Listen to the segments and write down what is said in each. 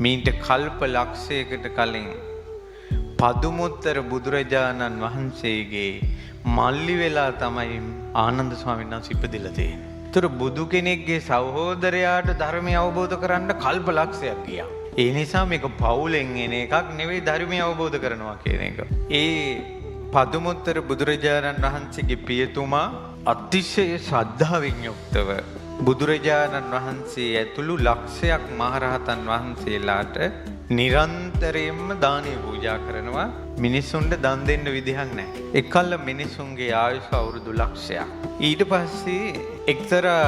මීට කල්ප ලක්ෂයකට කලින් පදුමුත්තර බුදුරජාණන් වහන්සේගේ මල්ලි වෙලා තමයි ආනන්ද ස්වාමීන් වහන්සේ ඉපදිලා තියෙන්නේ. ඒතර බුදු කෙනෙක්ගේ සහෝදරයාට ධර්මය අවබෝධ කරන්න කල්ප ලක්ෂයක් ගියා. ඒ නිසා මේක පවුලෙන් එන එකක් නෙවෙයි ධර්මය අවබෝධ කරනවා කියන එක. ඒ පදුමුත්තර බුදුරජාණන් වහන්සේගේ පියතුමා අතිශය ශ්‍රද්ධාවෙන් යුක්තව බුදුරජාණන් වහන්සේ ඇතුළු ලක්ෂයක් මහරහතන් වහන්සේලාට නිරන්තරයෙන්ම දානය පූජා කරනවා. මිනිසුන්ට දන් දෙන්න විදිහක් නැහැ. එකල්ල මිනිසුන්ගේ ආයුෂ අවුරුදු ලක්ෂයක්. ඊට පස්සේ එක්තරා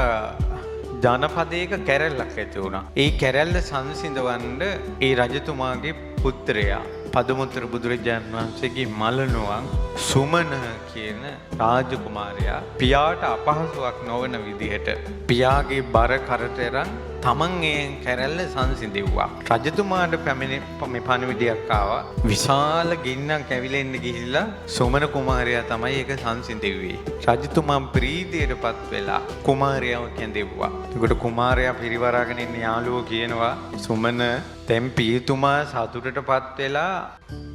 ජනපදයක කැරැල්ලක් ඇති වුණා. ඒ කැරැල්ල සංසිඳවන්න ඒ රජතුමාගේ පුත්‍රයා පදුමුත්තර බුදුරජාණන් වහන්සේගේ මලනුවන් සුමන කියන රාජකුමාරයා පියාට අපහසුයක් නොවන විදිහට පියාගේ බර කරට එරන් තමන් ඒ කැරැල්ල සංසිඳෙව්වා. රජතුමාට පැමිණි පණිවිඩයක් ආවා. විශාල ගින්නක් ඇවිලෙන්න ගිහිල්ලා සුමන කුමාරයා තමයි ඒක සංසිඳෙව්වේ. රජතුමා ප්‍රීතියටපත් වෙලා කුමාරයාව කැඳෙව්වා. ඒකට කුමාරයා පිරිවරාගෙන ඉන්න යාළුවෝ කියනවා සුමන දැන් පියතුමා සතුටටපත් වෙලා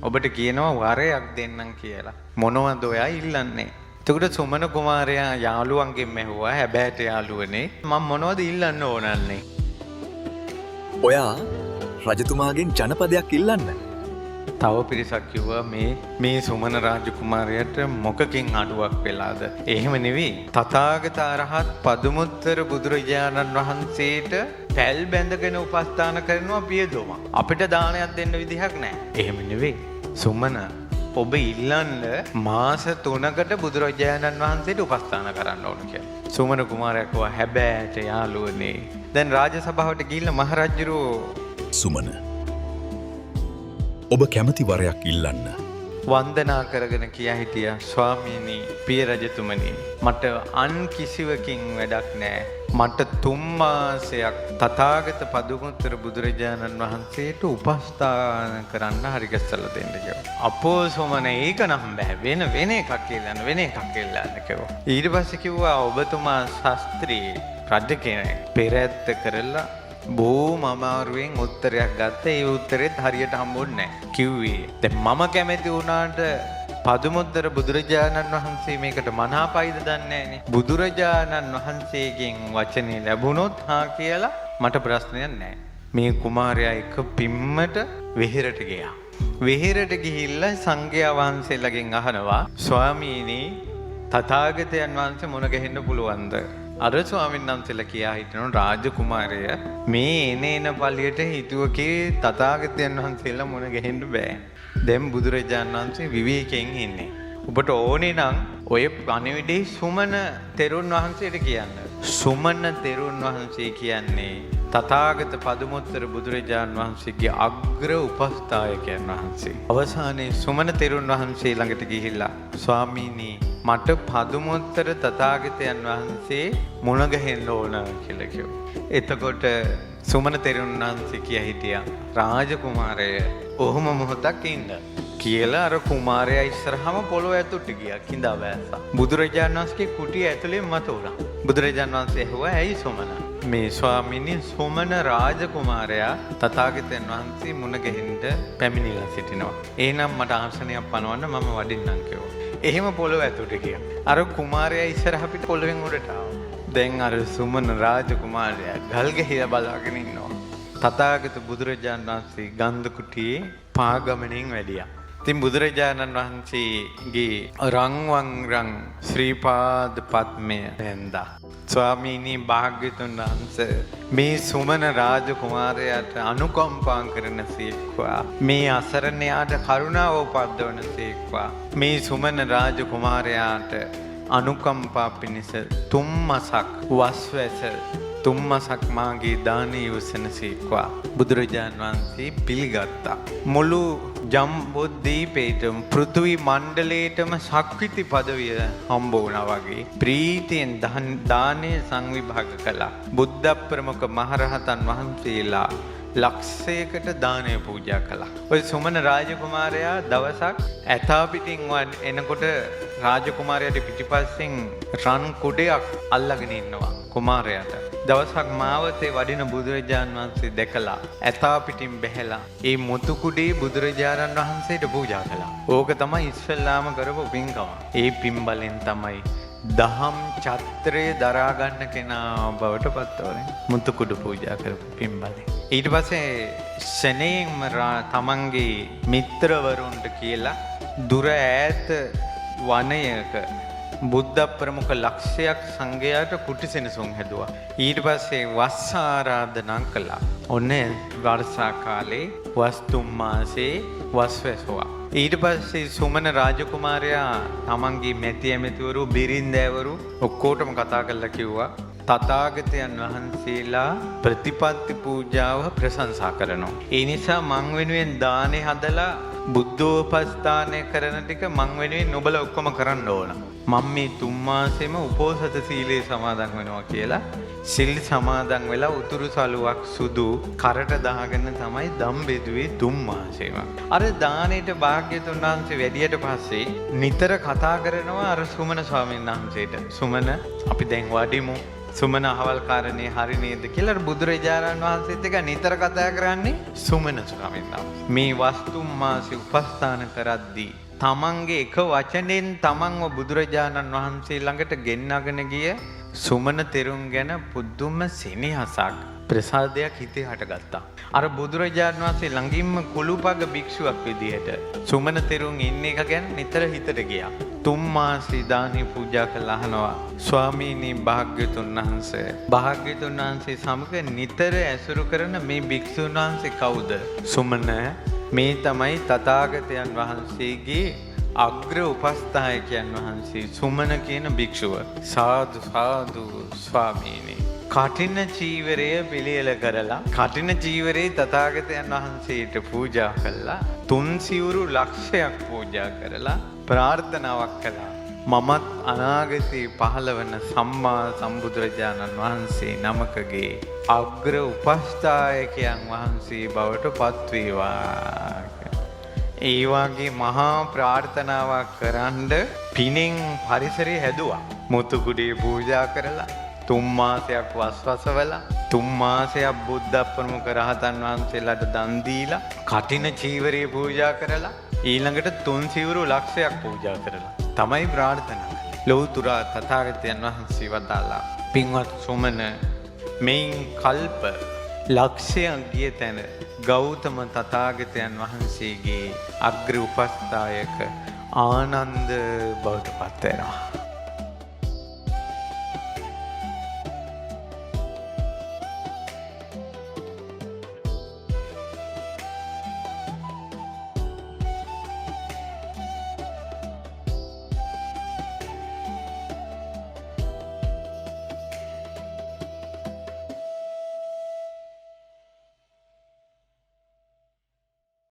ඔබට කියනවා වරයක් දෙන්නම් කියලා. මොනවද ඔයා ඉල්ලන්නේ? එතකොට සුමන කුමාරයා යාළුවන්ගෙන් ඇහුවා හැබෑට යාළුවනේ මම මොනවද ඉල්ලන්න ඕනන්නේ? ඔයා රජතුමාගෙන් ජනපදයක් ඉල්ලන්න. තව පිරිසක් කිව්වා මේ සුමන රාජකුමාරයාට මොකකින් අඩුවක් වෙලාද? එහෙම නෙවෙයි. තථාගත අරහත් පදුමුත්තර බුදුරජාණන් වහන්සේට පැල් බැඳගෙන උපස්ථාන කරනවා පියතුමා. අපිට දානයක් දෙන්න විදිහක් නැහැ. එහෙම නෙවෙයි. සුමන ඔබ ඉල්ලන්න මාස 3කට බුදුරජාණන් වහන්සේට උපස්ථාන කරන්න ඕන කියලා. සුමන කුමාරයා කිව්වා හැබෑට යාළුවනේ. දැන් රාජසභාවට ගිහිල්ලා මහරජුරෝ සුමන ඔබ කැමති වරයක් ඉල්ලන්න. වන්දනා කරගෙන කියා හිටියා ස්වාමීනි පිය රජතුමනි මට අන් කිසිවකින් වැඩක් නැහැ. මට 3 මාසයක් තථාගත පදුමුත්තර බුදුරජාණන් වහන්සේට උපස්ථාන කරන්න හරි ගැස්සලා දෙන්න කිව්වා. අපෝ සුමන ඒක නම් බෑ වෙන එකක් කියලාන වෙන එකක් කියලාන කිව්වා. ඊට පස්සේ කිව්වා ඔබතුමා ශාස්ත්‍රී රජ කෙනෙක් පෙරැත්ත කරලා බොහොම අමාරුවෙන් උත්තරයක් ගත්තා. ඒ උත්තරෙත් හරියට හම්බුන්නේ නැහැ. කිව්වේ දැන් මම කැමති වුණාට පදුමුත්තර බුදුරජාණන් වහන්සේ මේකට මනාපයිද දන්නේ නැහනේ. බුදුරජාණන් වහන්සේගෙන් වචනේ ලැබුණොත් හා කියලා මට ප්‍රශ්නයක් නැහැ. මේ කුමාරයා එක පිම්මට වෙහෙරට ගියා. වෙහෙරට ගිහිල්ලා සංඝයා වහන්සේලාගෙන් අහනවා ස්වාමීනි තථාගතයන් වහන්සේ මුණ ගැහෙන්න පුළුවන්ද? අර ස්වාමීන් වහන්සේලා කියා හිටනවා රාජකුමාරය මේ එන පළියට හිතුවකේ තථාගතයන් වහන්සේලා මුණ ගැහෙන්න බෑ. දැන් බුදුරජාණන් වහන්සේ විවේකයෙන් ඉන්නේ. ඔබට ඕනේ නම් ඔය පණිවිඩේ සුමන තෙරුන් වහන්සේට කියන්න. සුමන තෙරුන් වහන්සේ කියන්නේ තථාගත පදුමුත්තර බුදුරජාණන් වහන්සේගේ අග්‍ර උපස්ථායකයන් වහන්සේ. අවසානයේ සුමන තෙරුන් වහන්සේ ළඟට ගිහිල්ලා ස්වාමීනි මට පදුමුත්තර තථාගතයන් වහන්සේ මුණ ගැහෙන්න ඕන කියලා කිව්වා. එතකොට සුමන තෙරුන් වහන්සේ කියා හිටියා රාජකුමාරය ඔහොම මොහොතක් ඉන්න කියලා අර කුමාරයා ඉස්සරහම පොළොව ඇතුළට ගියා කිඳා වැස්සා. බුදුරජාණන් වහන්සේගේ කුටිය ඇතුළෙන් මත උනා. බුදුරජාණන් වහන්සේ ඇහුවා ඇයි සුමන? මේ ස්වාමීනි සුමන රාජකුමාරයා තථාගතයන් වහන්සේ මුණ ගැහෙන්න පැමිණිලා සිටිනවා. එහෙනම් මට ආසනයක් පනවන්න මම වඩින්නම් කිව්වා. එහෙම පොළොව ඇතුළට ගියා. අර කුමාරයා ඉස්සරහ පිට පොළොවෙන් උඩට ආවා. දැන් අර සුමන රාජකුමාරයා ගල් ගහලා බලාගෙන ඉන්නවා. තථාගත බුදුරජාණන් වහන්සේ ගන්ධ කුටියේ පාගමනින් වැඩියා. ඉතින් බුදුරජාණන් වහන්සේගේ රං ශ්‍රී පාද පද්මය වැඳා. ස්වාමීනි භාග්‍යතුන් වහන්සේ මේ සුමන රාජකුමාරයාට අනුකම්පා කරන සීක්වා මේ අසරණයාට කරුණාව උපද්දවන සීක්වා මේ සුමන රාජකුමාරයාට අනුකම්පා පිණිස 3 මාසක් වස්වැස 3 මාසක් මාගේ දානීය ඉවසන සීක්වා බුදුරජාණන් වහන්සේ පිළිගත්තා. මුළු ජම්බුද්දීපේටම පෘථිවි මණ්ඩලයටම ශක්විති පදවිය හම්බ වුණා වගේ ප්‍රීතියෙන් දානය සංවිභාග කළා. බුද්ධ ප්‍රමුඛ මහරහතන් වහන්සේලා ලක්ෂයකට දානය පූජා කළා. ඔය සුමන රාජකුමාරයා දවසක් ඇතා පිටින් එනකොට රාජකුමාරයාට පිටිපස්සෙන් රන් කුඩයක් අල්ලගෙන ඉන්නවා. කුමාරයාට. දවසක් මාවතේ වඩින බුදුරජාණන් වහන්සේ දැකලා ඇතා පිටින් බැහැලා ඒ මුතු කුඩේ බුදුරජාණන් වහන්සේට පූජා කළා. ඕක තමයි ඉස්සෙල්ලාම කරපු පින්කම. ඒ පින් බලෙන් තමයි දහම් චත්‍රය දරා ගන්න කෙනා බවට පත්වන්නේ. මුතු කුඩු පූජා කරපු පින් බලෙන්. ඊට පස්සේ ශනේයන්ම තමන්ගේ මිත්‍රවරුන්ට කියලා දුර ඈත වනයක බුද්ධ ප්‍රමුඛ ලක්ෂයක් සංඝයාට කුටි සෙනසුන් හැදුවා. ඊට පස්සේ වස් ආරාධනා කළා. ඔන්න වර්ෂා කාලේ වස් 3 මාසේ වස් වැසුවා. ඊට පස්සේ සුමන රාජකුමාරයා තමන්ගේ මැති ඇමතිවරු බිරින්දෑවරු ඔක්කොටම කතා කරලා කිව්වා තථාගතයන් වහන්සේලා ප්‍රතිපත්ති පූජාව ප්‍රශංසා කරනවා. ඒ නිසා මං වෙනුවෙන් දානේ හදලා බුද්ධෝපස්ථානය කරන ටික මං වෙනුවෙන් නුඹලා ඔක්කොම කරන්න ඕන. මම මේ 3 මාසෙම උපෝසත සීලේ සමාදන් වෙනවා කියලා සිල් සමාදන් වෙලා උතුරු සලුවක් සුදු කරට දාගෙන තමයි දම් බෙදුවේ 3 මාසෙම. අර දානෙට භාග්‍යතුන් වහන්සේ වැඩියට පස්සේ නිතර කතා කරනවා අර සුමන ස්වාමීන් වහන්සේට. සුමන අපි දැන් වඩිමු. සුමන අහවල් කාරණේ හරි නේද කියලා බුදුරජාණන් වහන්සේත් එක නිතර කතා කරන්නේ සුමන ස්වාමීන් වහන්සේ. මේ වස්තු මාසේ උපස්ථාන කරද්දී තමන්ගේ එක වචනෙන් තමන්ව බුදුරජාණන් වහන්සේ ළඟට ගෙන්නගෙන ගිය සුමන තෙරුන් ගැන පුදුම සෙනෙහසක් ප්‍රසාදයක් හිතේ හටගත්තා. අර බුදුරජාණන් වහන්සේ ළඟින්ම කුළුපග භික්ෂුවක් විදිහට සුමන තෙරුන් ඉන්න එක ගැන නිතර හිතට ගියා. 3 මාසෙ දානි පූජා කළා අහනවා ස්වාමීනි භාග්‍යතුන් වහන්සේ සමග නිතර ඇසුරු කරන මේ භික්ෂුන් වහන්සේ කවුද? සුමන මේ තමයි තථාගතයන් වහන්සේගේ අග්‍ර උපස්ථායකයන් වහන්සේ සුමන කියන භික්ෂුව. සාදු සාදු ස්වාමීනි. කඨින චීවරය පිළියෙල කරලා කඨින චීවරේ තථාගතයන් වහන්සේට පූජා කළා. 3 සිවුරු ලක්ෂයක් පූජා කරලා ප්‍රාර්ථනාවක් කළා. මමත් අනාගතේ පහළ වන සම්මා සම්බුදුරජාණන් වහන්සේ නමකගේ අග්‍ර උපස්ථායකයන් වහන්සේ බවට පත්වේවා. ඒ වගේ මහා ප්‍රාර්ථනාවක් කරන්ඩ පිනෙන් පරිසරය හැදුවා. මුතු කුඩේ පූජා කරලා 3 මාසයක් වස්වසවලා 3 මාසයක් බුද්ධ ප්‍රමුඛ රහතන් වහන්සේලාට දන් දීලා කඨින චීවරය පූජා කරලා ඊළඟට 3 සිවුරු ලක්ෂයක් පූජා කරලා තමයි ප්‍රාර්ථනා කළේ. ලෞතර තථාගතයන් වහන්සේ වදාලා පින්වත් සුමන මේන් කල්ප ලක්ෂයක් ගිය තැන ගෞතම තථාගතයන් වහන්සේගේ අග්‍ර උපස්ථායක ආනන්ද බවට පත් වෙනවා.